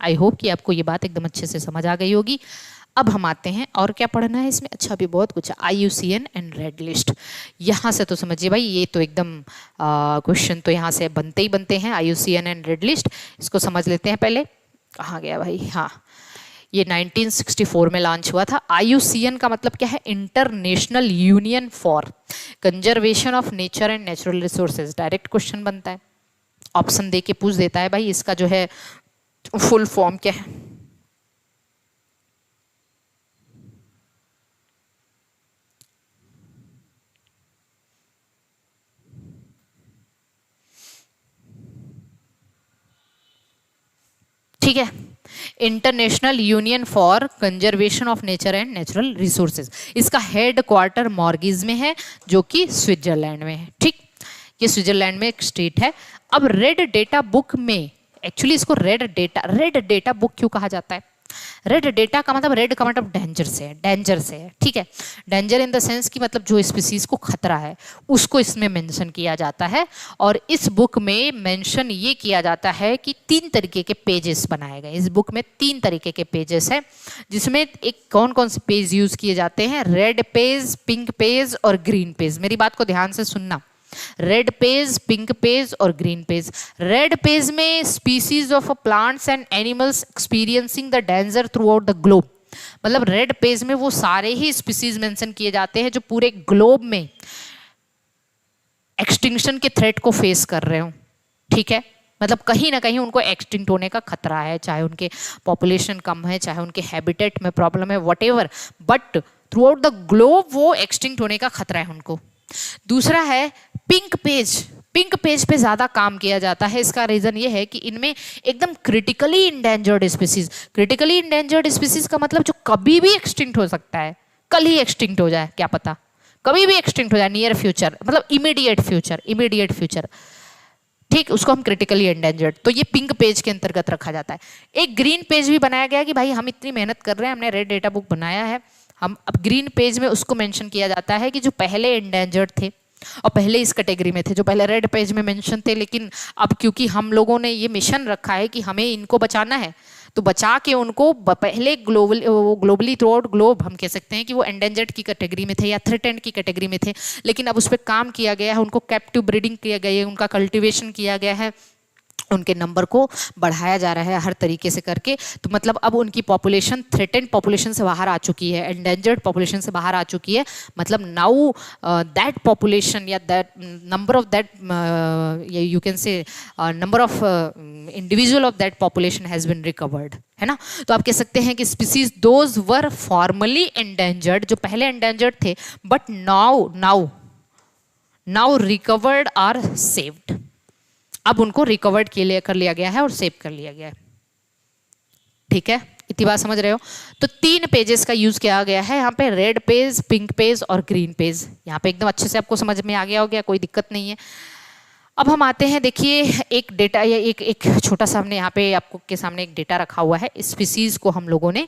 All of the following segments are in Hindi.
आई होप कि आपको ये बात एकदम अच्छे से समझ आ गई होगी। अब हम आते हैं, और क्या पढ़ना है इसमें, अच्छा भी बहुत कुछ है, IUCN एंड रेड लिस्ट। यहाँ से तो समझिए भाई, ये तो एकदम क्वेश्चन तो यहाँ से बनते ही बनते हैं, IUCN एंड रेड लिस्ट। इसको समझ लेते हैं पहले। कहाँ गया भाई, हाँ, ये 1964 में लॉन्च हुआ था। IUCN का मतलब क्या है, international union for conservation of nature and natural resources. Direct question बनता है, ऑप्शन दे के पूछ देता है भाई, इसका जो है फुल फॉर्म क्या है। ठीक है, international union for conservation of nature and natural resources. इसका हेड क्वार्टर मॉर्गीज में है, जो कि स्विट्जरलैंड में है। ठीक, ये स्विट्जरलैंड में एक स्टेट है। अब रेड डेटा बुक में, एक्चुअली इसको रेड डेटा बुक क्यों कहा जाता है? रेड डेटा का मतलब, रेड का मतलब डेंजर से है, डेंजर से है। ठीक है, डेंजर इन द सेंस कि मतलब जो स्पीसीज को खतरा है उसको इसमें मेंशन किया जाता है। और इस बुक में मेंशन ये किया जाता है कि 3 तरीके के पेजेस बनाए गए। इस बुक में 3 तरीके के पेजेस हैं, जिसमें एक कौन कौन से पेज यूज किए जाते हैं, रेड पेज, पिंक पेज और ग्रीन पेज। मेरी बात को ध्यान से सुनना, रेड पेज, पिंक पेज और ग्रीन पेज। रेड पेज में species of plants and animals experiencing the danger through out the globe. मतलब रेड पेज में वो सारे ही स्पीसीज मेंशन किए जाते हैं जो पूरे ग्लोब में एक्सटिंक्शन के थ्रेट को फेस कर रहे हो। ठीक है, मतलब कहीं ना कहीं उनको एक्सटिंक्ट होने का खतरा है, चाहे उनके पॉपुलेशन कम है, चाहे उनके हैबिटेट में प्रॉब्लम है, whatever, but through out the globe वो एक्सटिंक्ट होने का खतरा है उनको। दूसरा है पिंक पेज। पिंक पेज पे ज़्यादा काम किया जाता है। इसका रीज़न ये है कि इनमें एकदम critically endangered species, critically endangered species का मतलब जो कभी भी एक्सटिंक्ट हो सकता है, कल ही एक्सटिंक्ट हो जाए, क्या पता, कभी भी एक्सटिंक्ट हो जाए, नियर फ्यूचर, मतलब इमीडिएट फ्यूचर, इमीडिएट फ्यूचर। ठीक, उसको हम क्रिटिकली एंडेंजर्ड, तो ये पिंक पेज के अंतर्गत रखा जाता है। एक ग्रीन पेज भी बनाया गया कि भाई हम इतनी मेहनत कर रहे हैं, हमने रेड डेटा बुक बनाया है, हम अब ग्रीन पेज में उसको मेंशन किया जाता है कि जो पहले एंडेंजर्ड थे और पहले इस कैटेगरी में थे, जो पहले रेड पेज में मेंशन थे, लेकिन अब क्योंकि हम लोगों ने ये मिशन रखा है कि हमें इनको बचाना है, तो बचा के उनको पहले ग्लोबली थ्रू आउट ग्लोब हम कह सकते हैं कि वो एंडेंजर्ड की कैटेगरी में थे या थ्रेटेंड की कैटेगरी में थे, लेकिन अब उस पर काम किया गया है, उनको कैप्टिव ब्रीडिंग किया गया है, उनका कल्टिवेशन किया गया है, उनके नंबर को बढ़ाया जा रहा है हर तरीके से करके। तो मतलब अब उनकी पॉपुलेशन थ्रेटेंड पॉपुलेशन से बाहर आ चुकी है, एंडेंजर्ड पॉपुलेशन से बाहर आ चुकी है। मतलब नाउ दैट पॉपुलेशन या that number of that, you can say number of individual of that population has been recovered, है ना। तो आप कह सकते हैं कि species those were formally endangered, जो पहले एंडेंजर्ड थे, but now now now recovered are saved. अब उनको रिकवर्ड कर लिया गया है और सेव कर लिया गया है। ठीक है, इतनी बात समझ रहे हो। तो 3 पेजेस का यूज किया गया है यहाँ पे, रेड पेज, पिंक पेज और ग्रीन पेज। यहाँ पे एकदम अच्छे से आपको समझ में आ गया हो गया, कोई दिक्कत नहीं है। अब हम आते हैं, देखिए एक डेटा या एक छोटा सा हमने यहाँ पे आपको के सामने एक डेटा रखा हुआ है। स्पीसीज को हम लोगों ने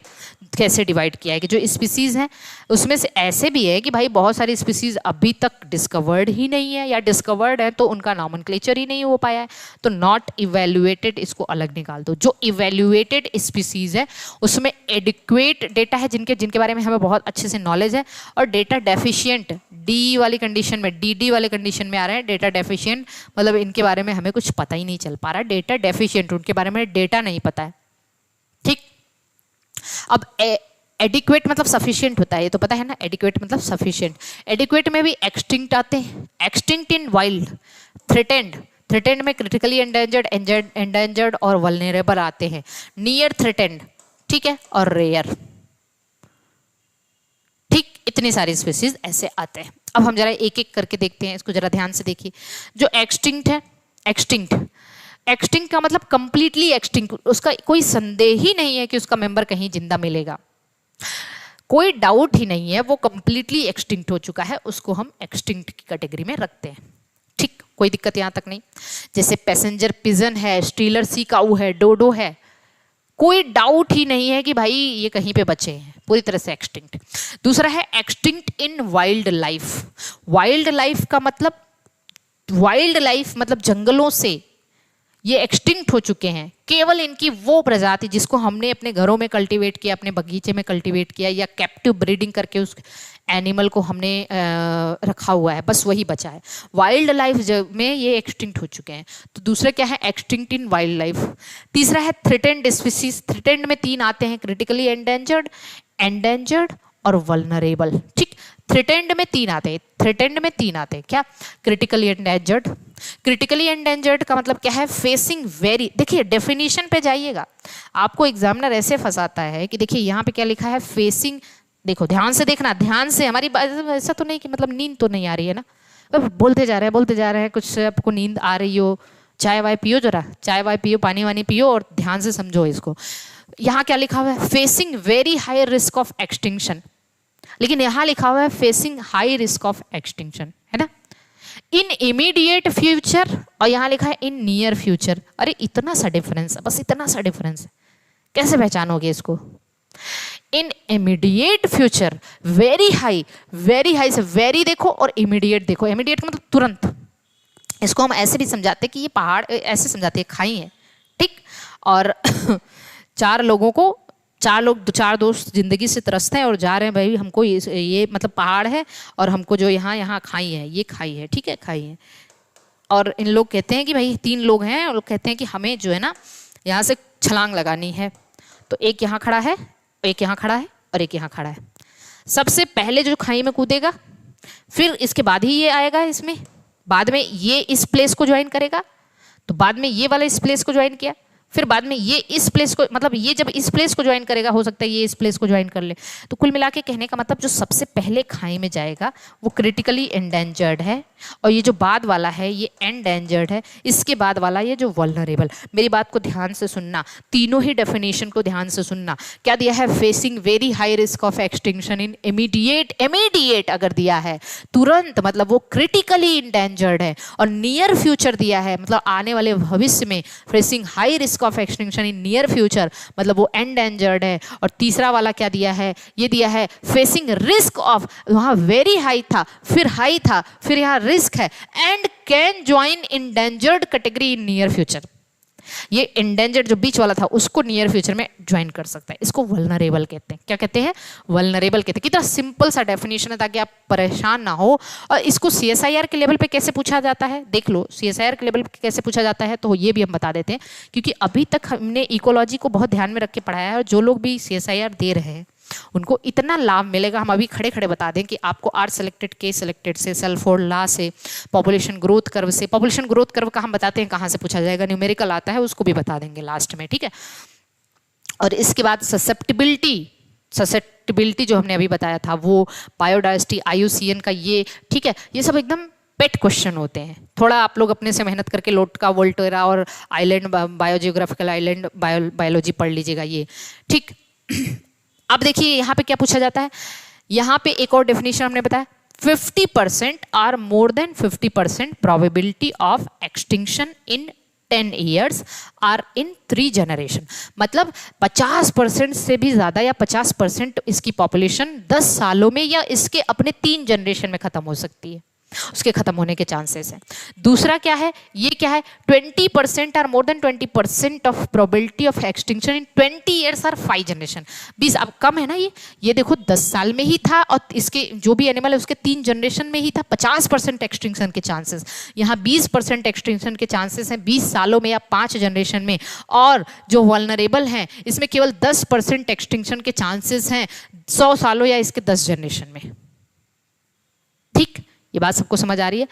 कैसे डिवाइड किया है कि जो स्पीसीज हैं उसमें से ऐसे भी है कि भाई बहुत सारी स्पीसीज अभी तक डिस्कवर्ड ही नहीं है, या डिस्कवर्ड है तो उनका नॉमेनक्लेचर ही नहीं हो पाया है, तो नॉट इवेल्युएटेड, इसको अलग निकाल दो। जो इवेल्युएटेड स्पीसीज है उसमें एडिक्वेट डेटा है, जिनके बारे में हमें बहुत अच्छे से नॉलेज है, और डेटा डेफिशिएंट, डी वाली कंडीशन में, डी वाले कंडीशन में आ रहे हैं। डेटा डेफिशिएंट मतलब इनके बारे में हमें कुछ पता ही नहीं चल पा रहा, डेटा डेफिशिएंट, उनके बारे में डेटा नहीं पता है। ठीक, अब एडिक्वेट मतलब सफिशिएंट होता है, ये तो पता है ना, एडिक्वेट मतलब सफिशिएंट। एडिक्वेट में भी एक्सटिंक्ट आते हैं, एक्सटिंक्ट इन वाइल्ड, थ्रेटेंड, थ्रेटेंड में क्रिटिकली एंडेंजर्ड और वल्नरेबल आते हैं, नियर थ्रेटेंड, ठीक है, और रेयर। ठीक, इतनी सारी स्पीसीज ऐसे आते हैं। अब हम जरा एक एक करके देखते हैं, इसको जरा ध्यान से देखिए। जो एक्सटिंक्ट है, एक्सटिंक्ट का मतलब कंप्लीटली एक्सटिंक्ट, उसका कोई संदेह ही नहीं है कि उसका मेंबर कहीं जिंदा मिलेगा, कोई डाउट ही नहीं है, वो कंप्लीटली एक्सटिंक्ट हो चुका है, उसको हम एक्सटिंक्ट की कैटेगरी में रखते हैं। ठीक, कोई दिक्कत यहाँ तक नहीं। जैसे पैसेंजर पिजन है, स्टीलर सी काऊ है, डोडो है, कोई डाउट ही नहीं है कि भाई ये कहीं पे बचे हैं, पूरी तरह से एक्सटिंक्ट। दूसरा है एक्सटिंक्ट इन वाइल्ड लाइफ। वाइल्ड लाइफ का मतलब, वाइल्ड लाइफ मतलब जंगलों से ये एक्सटिंक्ट हो चुके हैं। केवल इनकी वो प्रजाति जिसको हमने अपने घरों में कल्टीवेट किया, अपने बगीचे में कल्टीवेट किया, या कैप्टिव ब्रीडिंग करके उस एनिमल को हमने रखा हुआ है, बस वही बचा है। वाइल्ड लाइफ में ये एक्सटिंक्ट हो चुके हैं। तो दूसरा क्या है, एक्सटिंक्ट इन वाइल्ड लाइफ। तीसरा है थ्रेटेंड स्पीसीज। थ्रेटेंड में 3 आते हैं, क्रिटिकली एंडेंजर्ड, एंडेंजर्ड और वल्नरेबल। ठीक, थ्रेटेंड में 3 आते हैं, थ्रेटेंड में 3 आते हैं। क्या, क्रिटिकली एंडेंजर्ड। क्रिटिकली एंडेंजर्ड का मतलब क्या है, फेसिंग वेरी, देखिए डेफिनेशन पे जाइएगा, आपको एग्जामिनर ऐसे फंसाता है कि देखिए यहाँ पे क्या लिखा है, फेसिंग, देखो ध्यान से देखना, ध्यान से, हमारी ऐसा तो नहीं कि मतलब नींद तो नहीं आ रही है ना, अब बोलते जा रहे हैं, कुछ आपको नींद आ रही हो, चाय वाय पियो, जरा चाय वाय पियो, पानी वानी पियो और ध्यान से समझो इसको। यहाँ क्या लिखा हुआ है, facing very high risk of extinction, लेकिन यहाँ लिखा हुआ है facing high risk of extinction, है ना। इन इमीडिएट फ्यूचर और यहाँ लिखा है इन नियर फ्यूचर। अरे इतना सा डिफरेंस है, बस इतना सा डिफरेंस है, कैसे पहचानोगे इसको। इन इमीडिएट फ्यूचर वेरी हाई से वेरी देखो और इमीडिएट देखो, इमीडिएट मतलब तुरंत। इसको हम ऐसे भी समझाते हैं कि ये पहाड़, ऐसे समझाते हैं खाई है, ठीक। और 4 दोस्त जिंदगी से त्रस्त हैं और जा रहे हैं, भाई हमको ये मतलब पहाड़ है और हमको जो यहाँ खाई है, ये खाई है, ठीक है, खाई है। और इन लोग कहते हैं कि भाई 3 लोग हैं और लोग कहते हैं कि हमें जो है ना यहाँ से छलांग लगानी है। तो एक यहाँ खड़ा है, एक यहाँ खड़ा है और एक यहाँ खड़ा है। सबसे पहले जो खाई में कूदेगा, फिर इसके बाद ही ये आएगा, इसमें बाद में ये इस प्लेस को ज्वाइन करेगा, तो बाद में ये वाला इस प्लेस को ज्वाइन किया, फिर बाद में ये इस प्लेस को, मतलब ये जब इस प्लेस को ज्वाइन करेगा, हो सकता है ये इस प्लेस को ज्वाइन कर ले। तो कुल मिला के कहने का मतलब जो सबसे पहले खाई में जाएगा वो क्रिटिकली एंडेंजर्ड है, और ये जो बाद वाला है ये एंडेंजर्ड है, इसके बाद वाला ये जो वल्नरेबल। मेरी बात को ध्यान से सुनना, तीनों ही डेफिनेशन को ध्यान से सुनना। क्या दिया है, facing very high risk of extinction in immediate अगर दिया है तुरंत मतलब वो क्रिटिकली एंडेंजर्ड है, और नियर फ्यूचर दिया है मतलब आने वाले भविष्य में, facing high risk of extinction in near future मतलब वो एंडेंजर्ड है। और तीसरा वाला क्या दिया है, ये दिया है फेसिंग रिस्क ऑफ, वहां वेरी हाई था, फिर हाई था, फिर यहाँ रिस्क है, and can join endangered category in near future. ये इंडेंजर्ड जो बीच वाला था उसको नियर फ्यूचर में ज्वाइन कर सकता है, इसको वल्नरेबल कहते हैं। क्या कहते हैं, वल्नरेबल कहते हैं। कितना सिंपल सा डेफिनेशन है ताकि आप परेशान ना हो। और इसको सीएसआईआर के लेवल पे कैसे पूछा जाता है, देख लो सीएसआईआर के लेवल पे कैसे पूछा जाता है, तो ये भी हम बता देते हैं, क्योंकि अभी तक हमने इकोलॉजी को बहुत ध्यान में रख के पढ़ाया है, और जो लोग भी सीएसआईआर दे रहे हैं उनको इतना लाभ मिलेगा। हम अभी खड़े खड़े बता दें कि आपको आर सेलेक्टेड, के सेलेक्टेड से, सेल्फोर्ड लॉ से, पॉपुलेशन ग्रोथ कर्व से, पॉपुलेशन ग्रोथ कर्व का हम बताते हैं कहाँ से पूछा जाएगा, न्यूमेरिकल आता है उसको भी बता देंगे लास्ट में, ठीक है। और इसके बाद ससेप्टिबिलिटी जो हमने अभी बताया था वो, बायोडाइवर्सिटी, IUCN का ये, ठीक है, ये सब एकदम पेट क्वेश्चन होते हैं। थोड़ा आप लोग अपने से मेहनत करके लोटका, वोल्टेरा और आइलैंड बायोजियोग्राफिकल आइलैंड बायोलॉजी पढ़ लीजिएगा ये, ठीक। अब देखिए यहाँ पे क्या पूछा जाता है, यहाँ पे एक और डेफिनेशन हमने बताया, 50% और more than 50% probability of extinction in 10 years or in 3 generation. मतलब 50% से भी ज़्यादा या 50% इसकी पॉपुलेशन 10 सालों में या इसके अपने 3 जनरेशन में ख़त्म हो सकती है, उसके खत्म होने के चांसेस हैं। दूसरा क्या है, ये क्या है, 20% और more then 20% of probability of extinction in 20 years और 5 जनरेशन। 20 अब कम है ना, ये देखो 10 साल में ही था और इसके जो भी एनिमल है उसके 3 जनरेशन में ही था, 50% एक्सटिंक्शन के चांसेस। यहाँ 20% एक्सटिंक्शन के चांसेस हैं 20 सालों में या 5 जनरेशन में। और जो वल्नरेबल हैं इसमें केवल 10% एक्सटिंक्शन के चांसेस हैं 100 सालों या इसके 10 जनरेशन में। ठीक, ये बात सबको समझ आ रही है।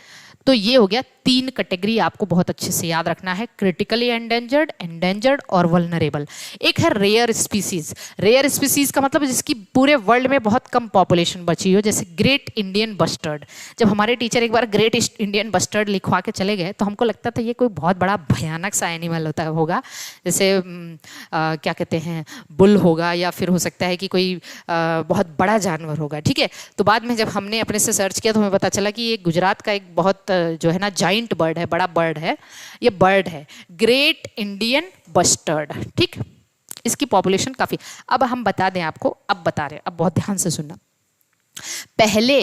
तो ये हो गया 3 कैटेगरी, आपको बहुत अच्छे से याद रखना है, क्रिटिकली एंडेंजर्ड, एंडेंजर्ड और वल्नरेबल। एक है रेयर स्पीसीज। रेयर स्पीसीज का मतलब जिसकी पूरे वर्ल्ड में बहुत कम पॉपुलेशन बची हो, जैसे ग्रेट इंडियन बस्टर्ड। जब हमारे टीचर एक बार ग्रेट इंडियन बस्टर्ड लिखवा के चले गए तो हमको लगता था ये कोई बहुत बड़ा भयानक सा एनिमल होगा, जैसे क्या कहते हैं, बुल होगा, या फिर हो सकता है कि कोई बहुत बड़ा जानवर होगा, ठीक है। तो बाद में जब हमने अपने से सर्च किया तो हमें पता चला कि ये गुजरात का एक बहुत जो है ना जाइंट बर्ड है, बड़ा बर्ड है, ये बर्ड है ग्रेट इंडियन बस्टर्ड, ठीक। इसकी पॉपुलेशन काफी, अब हम बता दें आपको, अब बता रहे हैं, अब बहुत ध्यान से सुनना। पहले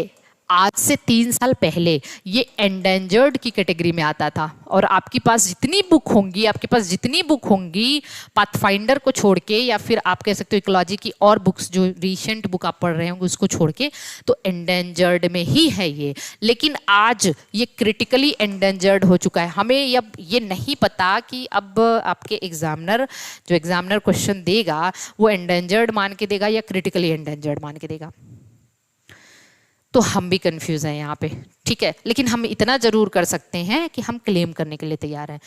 आज से 3 साल पहले ये एंडेंजर्ड की कैटेगरी में आता था, और आपके पास जितनी बुक होंगी पाथफाइंडर को छोड़ के, या फिर आप कह सकते हो इकोलॉजी की और बुक्स जो रिसेंट बुक आप पढ़ रहे होंगे उसको छोड़ के, तो एंडेंजर्ड में ही है ये। लेकिन आज ये क्रिटिकली एंडेंजर्ड हो चुका है। हमें अब ये नहीं पता कि अब आपके एग्जामिनर क्वेश्चन देगा वो एंडेंजर्ड मान के देगा या क्रिटिकली एंडेंजर्ड मान के देगा, तो हम भी कंफ्यूज हैं यहाँ पे, ठीक है। लेकिन हम इतना जरूर कर सकते हैं कि हम क्लेम करने के लिए तैयार हैं।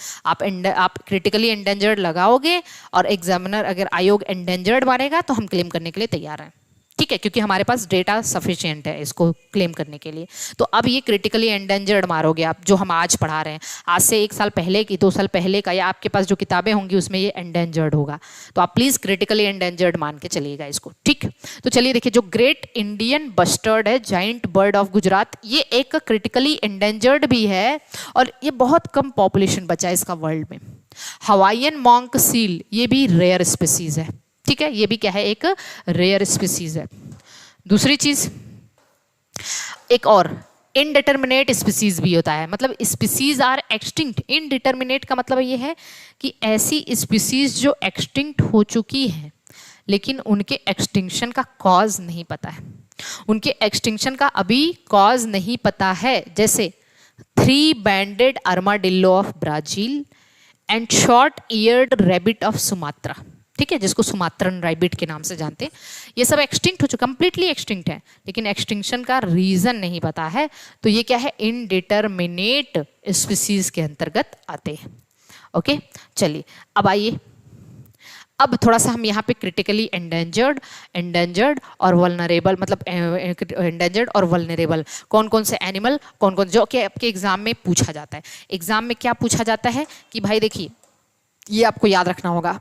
आप क्रिटिकली एंडेंजर्ड लगाओगे और एग्जामिनर अगर आयोग एंडेंजर्ड मारेगा तो हम क्लेम करने के लिए तैयार हैं, ठीक है, क्योंकि हमारे पास डेटा सफिशिएंट है इसको क्लेम करने के लिए। तो अब ये क्रिटिकली एंडेंजर्ड मारोगे आप, जो हम आज पढ़ा रहे हैं, आज से 1 साल पहले की 2 साल पहले का, या आपके पास जो किताबें होंगी उसमें ये एंडेंजर्ड होगा, तो आप प्लीज़ क्रिटिकली एंडेंजर्ड मान के चलिएगा इसको, ठीक। तो चलिए देखिए, जो ग्रेट इंडियन बस्टर्ड है, जाइंट बर्ड ऑफ गुजरात, ये एक क्रिटिकली एंडेंजर्ड भी है और ये बहुत कम पॉपुलेशन बचा है इसका वर्ल्ड में। हवाईयन मॉन्क सील, ये भी रेयर स्पीसीज है, ठीक है, ये भी क्या है, एक रेयर स्पीसीज है। दूसरी चीज, एक और इनडिटर्मिनेट स्पीसीज भी होता है, मतलब स्पीसीज आर एक्सटिंक्ट। इनडिटर्मिनेट का मतलब ये है कि ऐसी स्पीसीज जो एक्सटिंक्ट हो चुकी है लेकिन उनके एक्सटिंक्शन का कॉज नहीं पता है, उनके एक्सटिंक्शन का अभी कॉज नहीं पता है। जैसे 3 banded armadillo of Brazil and short eared rabbit of Sumatra, ठीक है, जिसको सुमात्रन रैबिट के नाम से जानते हैं। ये सब एक्सटिंक्ट हो चुका, कंप्लीटली एक्सटिंक्ट है, लेकिन एक्सटिंक्शन का रीजन नहीं पता है, तो ये क्या है, इनडिटर्मिनेट स्पीसीज के अंतर्गत आते हैं। ओके, चलिए अब आइए, अब थोड़ा सा हम यहाँ पे क्रिटिकली एंडेंजर्ड और वल्नरेबल, मतलब एंडेंजर्ड और वल्नरेबल कौन कौन से एनिमल, कौन कौन, जो कि आपके एग्जाम में पूछा जाता है। एग्जाम में क्या पूछा जाता है कि भाई देखिए, ये आपको याद रखना होगा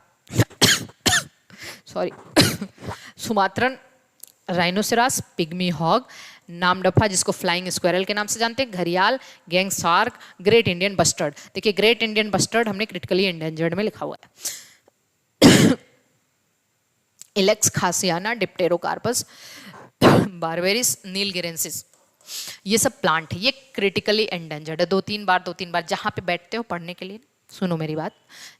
सॉरी सुमात्रन राइनोसेरास, पिग्मी हॉग, नामडफा जिसको फ्लाइंग स्क्वायरल के नाम से जानते हैं, घड़ियाल, gang shark, great Indian bustard. देखिए, ग्रेट इंडियन बस्टर्ड हमने क्रिटिकली एंडेंजर्ड में लिखा हुआ है। इलेक्स खासियाना, डिप्टेरोकार्पस, बारबेरिस, नीलगिरेंसिस, ये सब प्लांट है, ये क्रिटिकली एंडेंजर्ड है। 2-3 बार जहाँ पे बैठते हो पढ़ने के लिए, सुनो मेरी बात,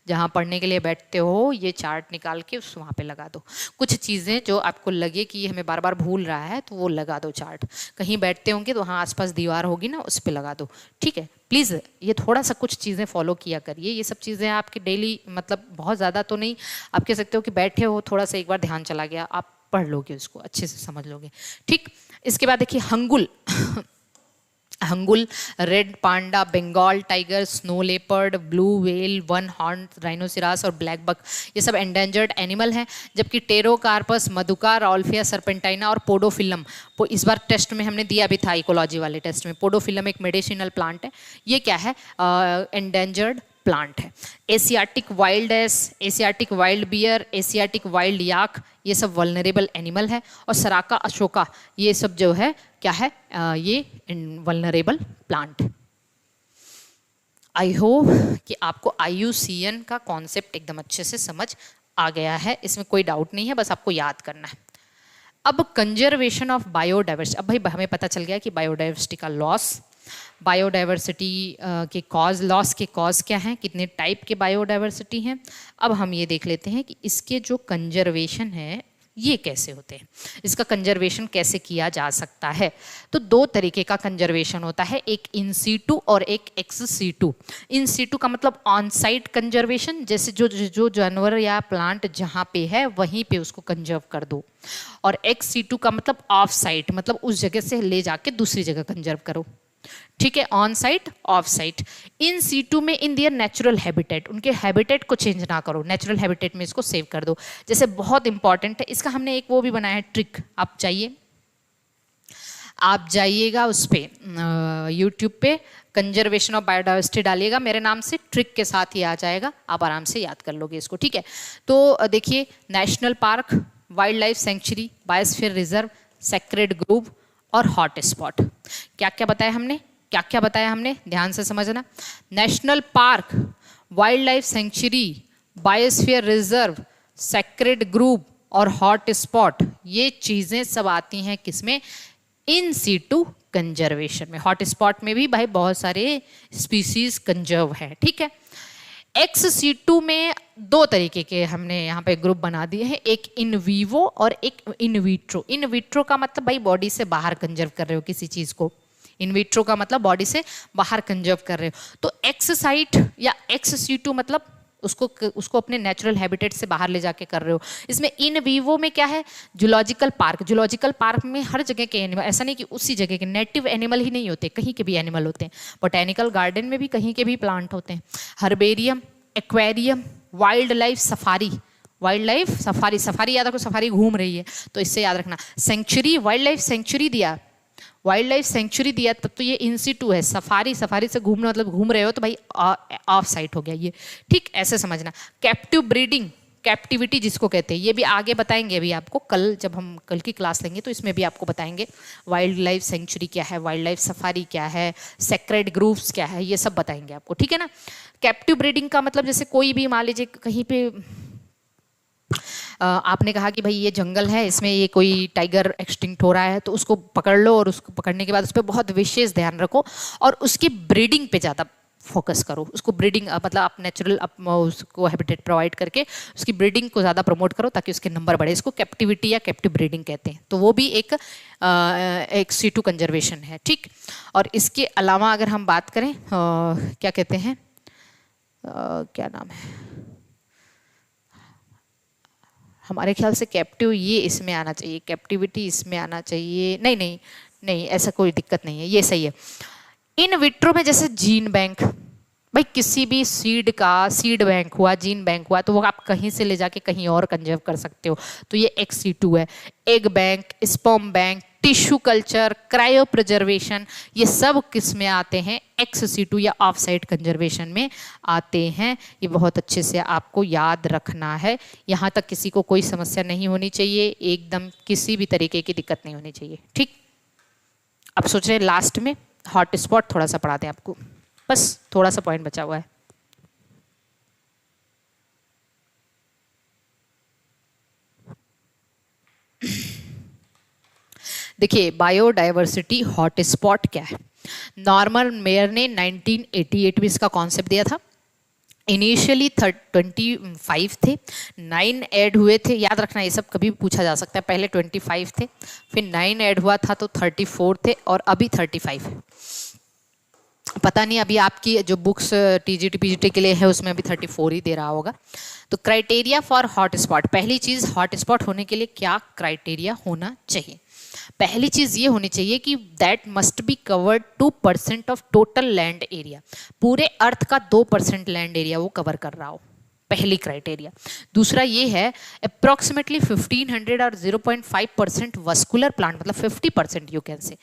जहाँ पढ़ने के लिए बैठते हो ये चार्ट निकाल के वहाँ पे लगा दो। कुछ चीज़ें जो आपको लगे कि ये हमें बार बार भूल रहा है तो वो लगा दो चार्ट। कहीं बैठते होंगे तो वहाँ आसपास दीवार होगी ना, उस पर लगा दो, ठीक है। प्लीज़ ये थोड़ा सा कुछ चीज़ें फॉलो किया करिए। ये सब चीज़ें आपकी डेली, मतलब बहुत ज़्यादा तो नहीं, आप कह सकते हो कि बैठे हो थोड़ा सा एक बार ध्यान चला गया, आप पढ़ लोगे, उसको अच्छे से समझ लोगे, ठीक। इसके बाद देखिए, hangul, red panda, Bengal tiger, snow leopard, blue whale, one horn rhinoceros और ब्लैक बक, ये सब एंडेंजर्ड एनिमल हैं। जबकि टेरोकार्पस, मधुका, रॉल्फिया सर्पेंटाइना और पोडोफिलम, इस बार टेस्ट में हमने दिया भी था, इकोलॉजी वाले टेस्ट में, पोडोफिलम एक मेडिसिनल प्लांट है, ये क्या है, एंडेंजर्ड प्लांट है। Asiatic wild ass, Asiatic wild bear, Asiatic wild yak, ये सब वल्नरेबल एनिमल है। और सराका अशोका, ये सब जो है क्या है, ये वल्नरेबल प्लांट। आई होप कि आपको IUCN का कॉन्सेप्ट एकदम अच्छे से समझ आ गया है, इसमें कोई डाउट नहीं है, बस आपको याद करना है। अब कंजर्वेशन ऑफ बायोडाइवर्सिटी, अब भाई हमें पता चल गया कि बायोडाइवर्सिटी का लॉस, बायोडाइवर्सिटी के कॉज, लॉस के कॉज क्या हैं, कितने टाइप के बायोडाइवर्सिटी हैं। अब हम ये देख लेते हैं कि इसके जो कंजर्वेशन है ये कैसे होते हैं, इसका कंजर्वेशन कैसे किया जा सकता है। तो 2 तरीके का कंजर्वेशन होता है, एक इन सीटू और एक एक्स सीटू। इन सीटू का मतलब ऑन साइट कंजर्वेशन, जैसे जो जानवर या प्लांट जहाँ पे है वहीं पे उसको कंजर्व कर दो। और एक्स सीटू का मतलब ऑफ साइट, मतलब उस जगह से ले जाके दूसरी जगह कंजर्व करो, ठीक है, on site, off site. In situ में इन दियर नेचुरल हैबिटेट, उनके हैबिटेट को चेंज ना करो, नेचुरल हैबिटेट में इसको सेव कर दो। जैसे बहुत इंपॉर्टेंट है, इसका हमने एक वो भी बनाया है ट्रिक, आप जाइएगा उस पर यूट्यूब पे कंजर्वेशन ऑफ बायोडाइवर्सिटी डालिएगा, मेरे नाम से ट्रिक के साथ ही आ जाएगा, आप आराम से याद कर लोगे इसको, ठीक है। तो देखिए, national park, wildlife sanctuary, biosphere reserve, sacred grove और हॉट स्पॉट। क्या क्या बताया हमने, ध्यान से समझना। National park, wildlife sanctuary, biosphere reserve, sacred group और हॉट स्पॉट, ये चीजें सब आती हैं किसमें, इन सीटू कंजर्वेशन में। हॉट स्पॉट में भी भाई बहुत सारे स्पीसीज कंजर्व है, ठीक है। XC2 में दो तरीके के हमने यहाँ पे ग्रुप बना दिए हैं, एक इन वीवो और एक इन विट्रो। इन विट्रो का मतलब भाई बॉडी से बाहर कंजर्व कर रहे हो किसी चीज को, इन विट्रो का मतलब बॉडी से बाहर कंजर्व कर रहे हो। तो एक्स साइट या XC2 मतलब उसको अपने नेचुरल हैबिटेट से बाहर ले जाके कर रहे हो। इसमें इन वीवो में क्या है, जूलॉजिकल पार्क। जूलॉजिकल पार्क में हर जगह के एनिमल, ऐसा नहीं कि उसी जगह के नेटिव एनिमल ही नहीं होते, कहीं के भी एनिमल होते हैं। बोटेनिकल गार्डन में भी कहीं के भी प्लांट होते हैं। Herbarium, aquarium, wild life safari. Wild life safari, safari याद रखो, सफारी घूम रही है तो इससे याद रखना। सेंचुरी, वाइल्ड लाइफ सेंचुरी दिया, वाइल्ड लाइफ सेंचुरी दिया तब तो ये इन सिटू है। सफारी, सफारी से घूमना मतलब घूम रहे हो तो भाई ऑफ साइट हो गया ये, ठीक, ऐसे समझना। कैप्टिव ब्रीडिंग, कैप्टिविटी जिसको कहते हैं, ये भी आगे बताएंगे अभी आपको, कल जब हम कल की क्लास लेंगे तो इसमें भी आपको बताएंगे वाइल्ड लाइफ सेंचुरी क्या है, वाइल्ड लाइफ सफारी क्या है, सेक्रेड ग्रूव्स क्या है, ये सब बताएंगे आपको, ठीक है ना। कैप्टिव ब्रीडिंग का मतलब जैसे कोई भी मान लीजिए कहीं पे आपने कहा कि भाई ये जंगल है, इसमें ये कोई टाइगर एक्सटिंक्ट हो रहा है, तो उसको पकड़ लो और उसको पकड़ने के बाद उस पर बहुत विशेष ध्यान रखो और उसकी ब्रीडिंग पे ज़्यादा फोकस करो। उसको ब्रीडिंग मतलब आप नेचुरल उसको हैबिटेट प्रोवाइड करके उसकी ब्रीडिंग को ज़्यादा प्रमोट करो ताकि उसके नंबर बढ़े। इसको कैप्टिविटी या कैप्टिव ब्रीडिंग कहते हैं। तो वो भी एक XC2 कंजर्वेशन है, ठीक। और इसके अलावा अगर हम बात करें क्या कहते हैं, क्या नाम है, हमारे ख्याल से कैप्टिव ये इसमें आना चाहिए, कैप्टिविटी इसमें आना चाहिए, नहीं नहीं नहीं, ऐसा कोई दिक्कत नहीं है, ये सही है। इन विट्रो में जैसे जीन बैंक, भाई किसी भी सीड का सीड बैंक हुआ, जीन बैंक हुआ, तो वो आप कहीं से ले जाके कहीं और कंजर्व कर सकते हो, तो ये XC2 है। Egg bank, sperm bank, tissue culture, cryo preservation, ये सब किस में आते हैं, XC2 या ऑफ साइट कंजर्वेशन में आते हैं। ये बहुत अच्छे से आपको याद रखना है। यहाँ तक किसी को कोई समस्या नहीं होनी चाहिए, एकदम किसी भी तरीके की दिक्कत नहीं होनी चाहिए, ठीक। अब सोच रहे हैं लास्ट में हॉट स्पॉट थोड़ा सा पढ़ा दें आपको, बस थोड़ा सा पॉइंट बचा हुआ है। देखिए बायोडायवर्सिटी हॉटस्पॉट क्या है। नॉर्मन मेयर ने 1988 में इसका कॉन्सेप्ट दिया था। इनिशियली 25 थे, 9 ऐड हुए थे, याद रखना ये सब कभी भी पूछा जा सकता है। पहले 25 थे, फिर 9 ऐड हुआ था तो 34 थे और अभी 35 है। पता नहीं अभी आपकी जो बुक्स TGT PGT के लिए है उसमें अभी 34 ही दे रहा होगा। तो क्राइटेरिया फॉर हॉटस्पॉट, पहली चीज़ हॉटस्पॉट होने के लिए क्या क्राइटेरिया होना चाहिए। पहली चीज़ ये होनी चाहिए कि that must be covered 2% of total land area, पूरे अर्थ का 2% लैंड एरिया वो कवर कर रहा हो, पहली क्राइटेरिया। दूसरा ये है अप्रॉक्सीमेटली 1500 और 0.5% वस्कुलर प्लांट, मतलब 50% यू कैन से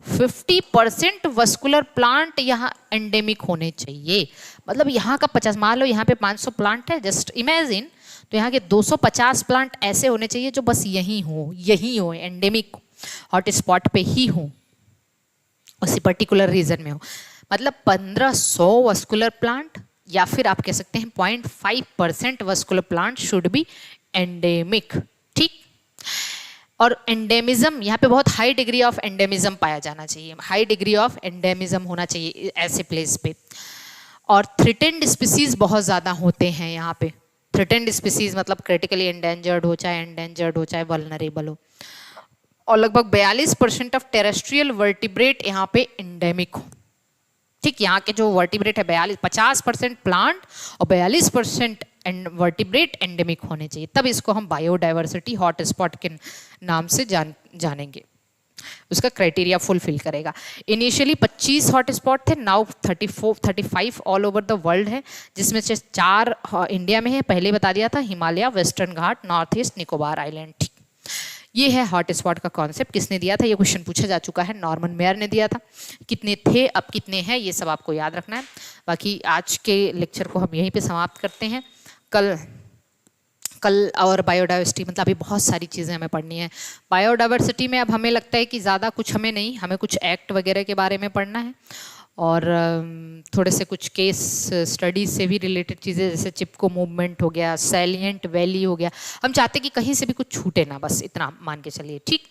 50% वस्कुलर प्लांट यहाँ एंडेमिक होने चाहिए। मतलब यहाँ का 50, मान लो यहाँ पे 500 प्लांट है, जस्ट इमेजिन, तो यहाँ के 250 प्लांट ऐसे होने चाहिए जो बस यहीं हो एंडेमिक हॉटस्पॉट पे ही हो, उसी पर्टिकुलर रीजन में हो। मतलब 1500 वस्कुलर प्लांट या फिर आप कह सकते हैं 0.5% vascular plant should be endemic, ठीक। और एंडेमिज्म, यहाँ पे बहुत हाई डिग्री ऑफ एंडेमिज्म पाया जाना चाहिए, हाई डिग्री ऑफ एंडेमिज्म होना चाहिए ऐसे प्लेस पे। और थ्रेटेंड स्पीसीज बहुत ज़्यादा होते हैं यहाँ पे। थ्रेटेंड स्पीसीज मतलब क्रिटिकली एंडेंजर्ड हो, चाहे एंडेंजर्ड हो, चाहे वल्नरेबल हो। और लगभग 42% ऑफ टेरेस्ट्रियल वर्टिब्रेट यहाँ पे एंडेमिक हो, ठीक। यहाँ के जो वर्टिब्रेट है 50% प्लांट और 42% वर्टिब्रेट एंडेमिक होने चाहिए, तब इसको हम बायोडायवर्सिटी हॉटस्पॉट के नाम से जानेंगे। उसका क्राइटेरिया फुलफिल करेगा। इनिशियली 25 हॉटस्पॉट थे, now 35 all over the world है, जिसमें से 4 इंडिया में है, पहले बता दिया था, हिमालय, वेस्टर्न घाट, नॉर्थ ईस्ट, निकोबार आइलैंड, ठीक। ये है हॉटस्पॉट का कॉन्सेप्ट। किसने दिया था, ये क्वेश्चन पूछा जा चुका है, नॉर्मन मेयर ने दिया था। कितने थे, अब कितने हैं, ये सब आपको याद रखना है। बाकी आज के लेक्चर को हम यहीं पे समाप्त करते हैं। कल और बायोडाइवर्सिटी, मतलब अभी बहुत सारी चीज़ें हमें पढ़नी है। बायोडाइवर्सिटी में अब हमें लगता है कि ज़्यादा कुछ हमें नहीं, हमें कुछ एक्ट वगैरह के बारे में पढ़ना है। और थोड़े से कुछ केस स्टडीज से भी रिलेटेड चीज़ें, जैसे चिपको मूवमेंट हो गया, सैलिएंट वैली हो गया। हम चाहते कि कहीं से भी कुछ छूटे ना, बस इतना मान के चलिए, ठीक।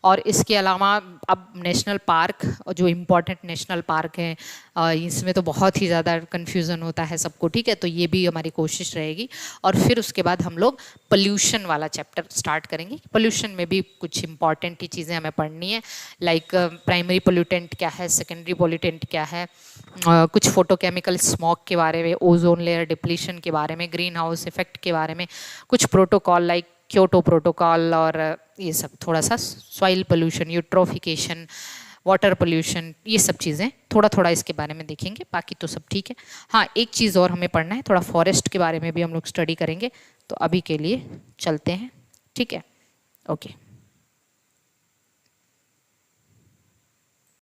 और इसके अलावा अब नेशनल पार्क, जो इम्पोर्टेंट नेशनल पार्क हैं, इसमें तो बहुत ही ज़्यादा कन्फ्यूज़न होता है सबको, ठीक है, तो ये भी हमारी कोशिश रहेगी। और फिर उसके बाद हम लोग पोल्यूशन वाला चैप्टर स्टार्ट करेंगे। पोल्यूशन में भी कुछ इंपॉर्टेंट ही चीज़ें हमें पढ़नी है, लाइक प्राइमरी पोल्यूटेंट क्या है, सेकेंडरी पोल्यूटेंट क्या है, कुछ फोटोकेमिकल स्मॉग के बारे में, ओजोन लेयर डिप्लीशन के बारे में, ग्रीन हाउस इफेक्ट के बारे में, कुछ प्रोटोकॉल लाइक क्योटो प्रोटोकॉल, और ये सब थोड़ा सा soil pollution, eutrophication, water pollution, ये सब चीज़ें थोड़ा थोड़ा इसके बारे में देखेंगे, बाकी तो सब ठीक है। हाँ, एक चीज़ और हमें पढ़ना है, थोड़ा फॉरेस्ट के बारे में भी हम लोग स्टडी करेंगे, तो अभी के लिए चलते हैं, ठीक है, ओके।